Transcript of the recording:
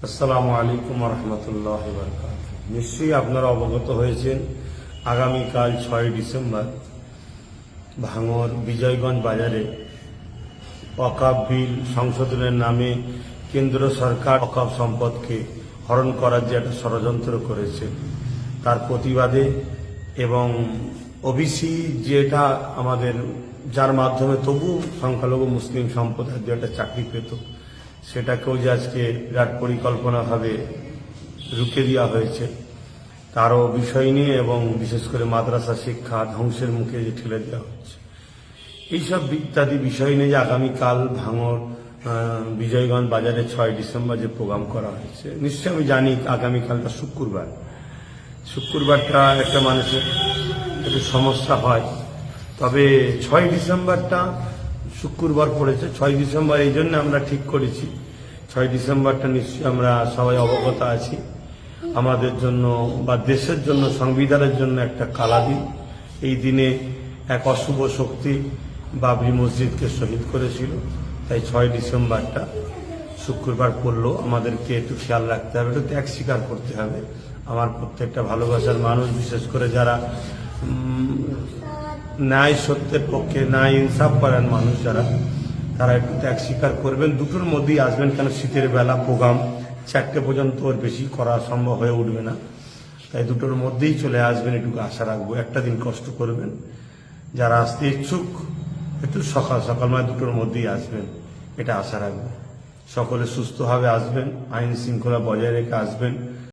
আসসালামু আলাইকুম রহমতুল্লাহ বারকাতুহু। নিশ্চয়ই আপনারা অবগত হয়েছেন, আগামীকাল 6 ডিসেম্বর ভাঙড় বিজয়গঞ্জ বাজারে ওয়াকফ বিল সংশোধনের নামে কেন্দ্র সরকার ওয়াকফ সম্পদকে হরণ করার যে একটা ষড়যন্ত্র করেছে, তার প্রতিবাদে এবং ওবিসি যেটা আমাদের যার মাধ্যমে তবু সংখ্যালঘু মুসলিম সম্প্রদায় যে একটা চাকরি পেত, সেটাকেও যে আজকে বিরাট পরিকল্পনাভাবে রুখে দেওয়া হয়েছে তারও বিষয় নিয়ে, এবং বিশেষ করে মাদ্রাসা শিক্ষা ধ্বংসের মুখে যে ঠেলে দেওয়া হচ্ছে, এইসব ইত্যাদি বিষয় নিয়ে যে আগামীকাল ভাঙড় বিজয়গঞ্জ বাজারে 6 ডিসেম্বর যে প্রোগ্রাম করা হয়েছে, নিশ্চয়ই আমি জানি আগামীকালটা শুক্রবারটা একটা মানুষের একটু সমস্যা হয়, তবে 6 ডিসেম্বরটা শুক্রবার পড়েছে। 6 ডিসেম্বর এই জন্য আমরা ঠিক করেছি, 6 ডিসেম্বরটা নিশ্চয়ই আমরা সবাই অবগত আছি, আমাদের জন্য বা দেশের জন্য, সংবিধানের জন্য একটা কালা দিন। এই দিনে এক অশুভ শক্তি বাবরি মসজিদকে শহীদ করেছিল, তাই 6 ডিসেম্বরটা শুক্রবার পড়লেও আমাদেরকে একটু খেয়াল রাখতে হবে, একটু ত্যাগ স্বীকার করতে হবে। আমার প্রত্যেকটা ভালোবাসার মানুষ, বিশেষ করে যারা ন্যায় সত্যের পক্ষে ন্যায় ইনসাফ করার মানুষ যারা, তারা একটু ত্যাগ স্বীকার করবেন, দুটোর মধ্যেই আসবেন। কেন শীতের বেলা প্রোগ্রাম 4টে পর্যন্ত ওর বেশি করা সম্ভব হয়ে উঠবে না, তাই দুটোর মধ্যেই চলে আসবেন, এটুকু আশা রাখবো। একটা দিন কষ্ট করবেন, যারা আসতে ইচ্ছুক একটু সকাল সকাল মানে দুটোর মধ্যেই আসবেন, এটা আশা রাখবো। সকলে সুস্থভাবে আসবেন, আইন শৃঙ্খলা বজায় রেখে আসবেন।